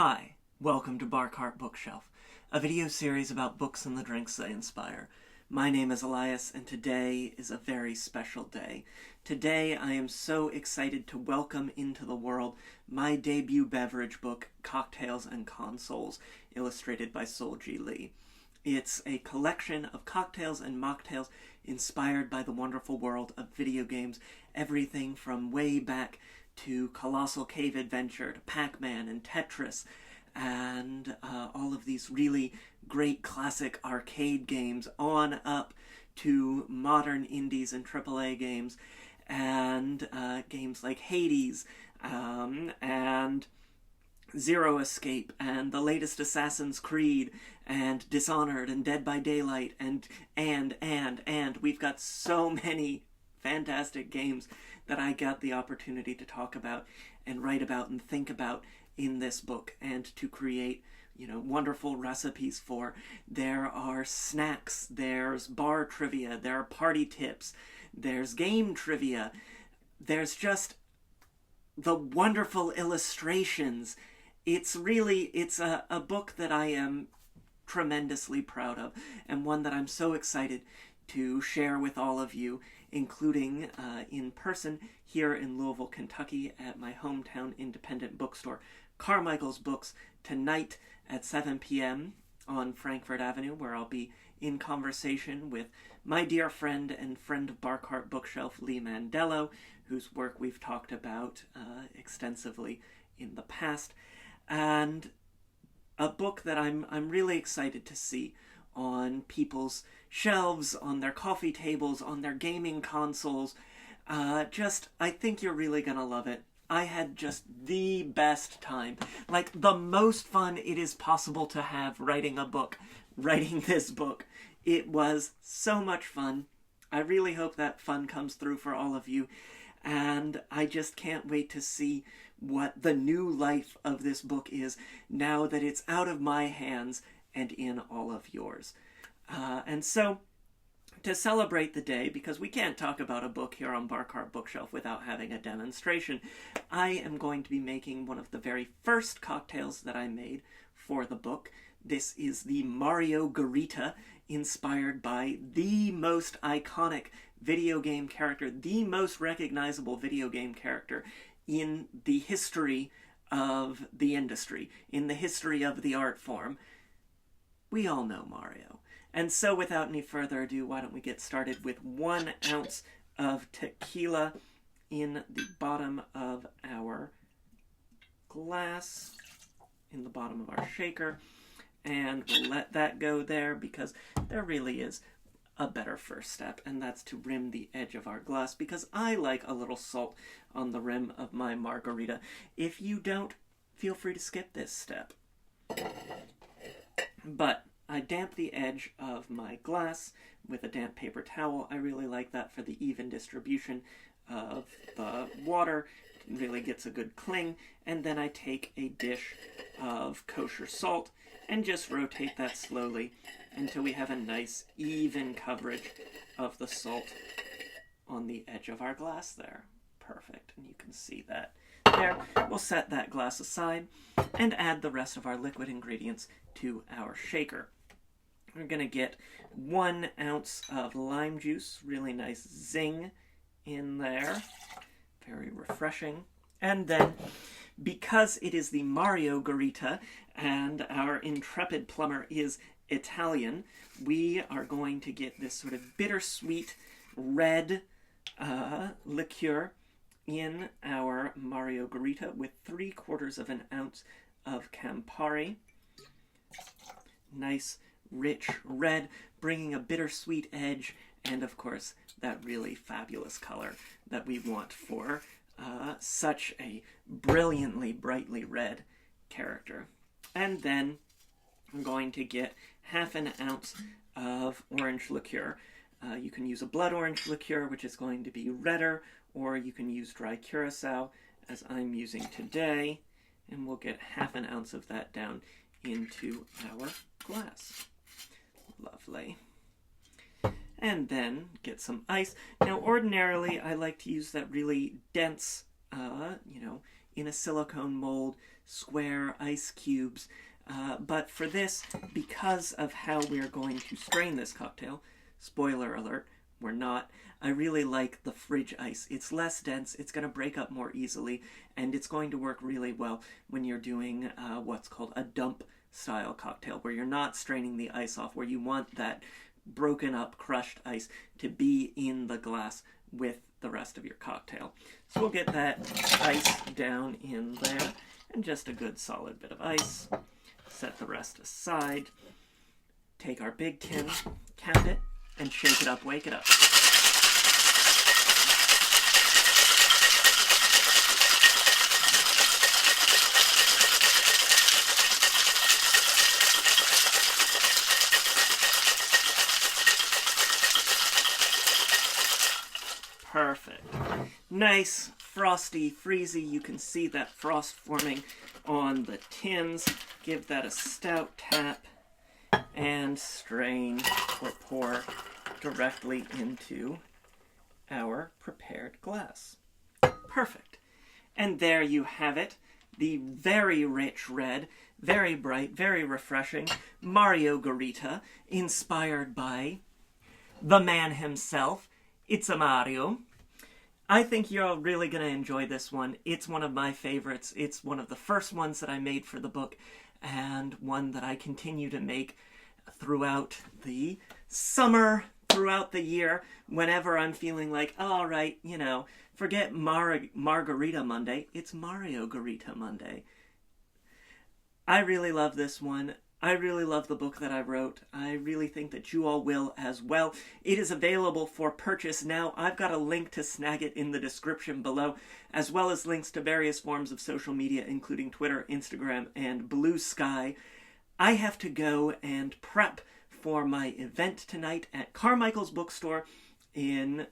Hi, welcome to Bar Cart Bookshelf, a video series about books and the drinks they inspire. My name is Elias, and today is a very special day. Today I am so excited to welcome into the world my debut beverage book, Cocktails and Consoles, illustrated by Sol-Ji Lee. It's a collection of cocktails and mocktails inspired by the wonderful world of video games, everything from way back to Colossal Cave Adventure, to Pac-Man and Tetris, and all of these really great classic arcade games, on up to modern indies and AAA games, and games like Hades, and Zero Escape, and the latest Assassin's Creed, and Dishonored, and Dead by Daylight, and we've got so many fantastic games that I got the opportunity to talk about and write about and think about in this book and to create, wonderful recipes for. There are snacks, there's bar trivia, there are party tips, there's game trivia, there's just the wonderful illustrations. It's a book that I am tremendously proud of, and one that I'm so excited to share with all of you, including in person here in Louisville, Kentucky at my hometown independent bookstore, Carmichael's Books, tonight at 7 p.m. on Frankfort Avenue, where I'll be in conversation with my dear friend and friend of Bar Cart Bookshelf, Lee Mandello, whose work we've talked about extensively in the past, and a book that I'm really excited to see on people's shelves, on their coffee tables, on their gaming consoles. I think you're really gonna love it. I had just the best time. Like, the most fun it is possible to have writing this book. It was so much fun. I really hope that fun comes through for all of you. And I just can't wait to see what the new life of this book is now that it's out of my hands and in all of yours. And so, to celebrate the day, because we can't talk about a book here on Bar Cart Bookshelf without having a demonstration, I am going to be making one of the very first cocktails that I made for the book. This is the Mariogarita, inspired by the most iconic video game character, the most recognizable video game character in the history of the industry, in the history of the art form. We all know Mario. And so without any further ado, why don't we get started with 1 ounce of tequila in the bottom of our glass, in the bottom of our shaker. And we'll let that go there because there really is a better first step, and that's to rim the edge of our glass, because I like a little salt on the rim of my margarita. If you don't, feel free to skip this step. But I damp the edge of my glass with a damp paper towel. I really like that for the even distribution of the water. It really gets a good cling. And then I take a dish of kosher salt and just rotate that slowly until we have a nice even coverage of the salt on the edge of our glass there. Perfect, and you can see that there. We'll set that glass aside and add the rest of our liquid ingredients to our shaker. We're going to get 1 ounce of lime juice, really nice zing in there, very refreshing. And then, because it is the Mariogarita and our intrepid plumber is Italian, we are going to get this sort of bittersweet red liqueur in our Mariogarita with 3/4 of an ounce of Campari. Nice, rich red, bringing a bittersweet edge, and of course that really fabulous color that we want for such a brilliantly, brightly red character. And then I'm going to get 1/2 ounce of orange liqueur. You can use a blood orange liqueur, which is going to be redder, or you can use dry curacao, as I'm using today, and we'll get 1/2 ounce of that down into our glass. Lovely. And then get some ice. Now, ordinarily, I like to use that really dense, in a silicone mold, square ice cubes. But for this, because of how we're going to strain this cocktail, spoiler alert, we're not, I really like the fridge ice. It's less dense, it's going to break up more easily, and it's going to work really well when you're doing what's called a dump style cocktail, where you're not straining the ice off, where you want that broken up, crushed ice to be in the glass with the rest of your cocktail. So we'll get that ice down in there, and just a good solid bit of ice. Set the rest aside. Take our big tin, count it, and shake it up, wake it up. Perfect. Nice, frosty, freezy. You can see that frost forming on the tins. Give that a stout tap and strain or pour directly into our prepared glass. Perfect. And there you have it. The very rich red, very bright, very refreshing Mariogarita, inspired by the man himself. It's a Mario. I think you're really going to enjoy this one. It's one of my favorites. It's one of the first ones that I made for the book, and one that I continue to make throughout the summer, throughout the year, whenever I'm feeling like, all right, you know, forget Margarita Monday, it's Mariogarita Monday. I really love this one. I really love the book that I wrote. I really think that you all will as well. It is available for purchase now. I've got a link to snag it in the description below, as well as links to various forms of social media, including Twitter, Instagram, and Blue Sky. I have to go and prep for my event tonight at Carmichael's Bookstore in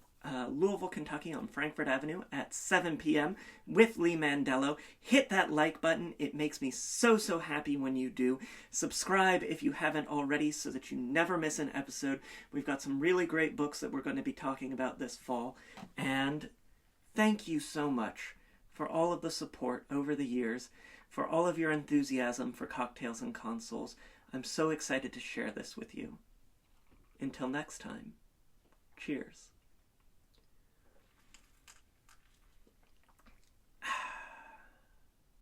Louisville, Kentucky on Frankfort Avenue at 7 p.m. with Lee Mandello. Hit that like button. It makes me so happy when you do. Subscribe if you haven't already so that you never miss an episode. We've got some really great books that we're going to be talking about this fall. And thank you so much for all of the support over the years, for all of your enthusiasm for Cocktails and Consoles. I'm so excited to share this with you. Until next time, cheers.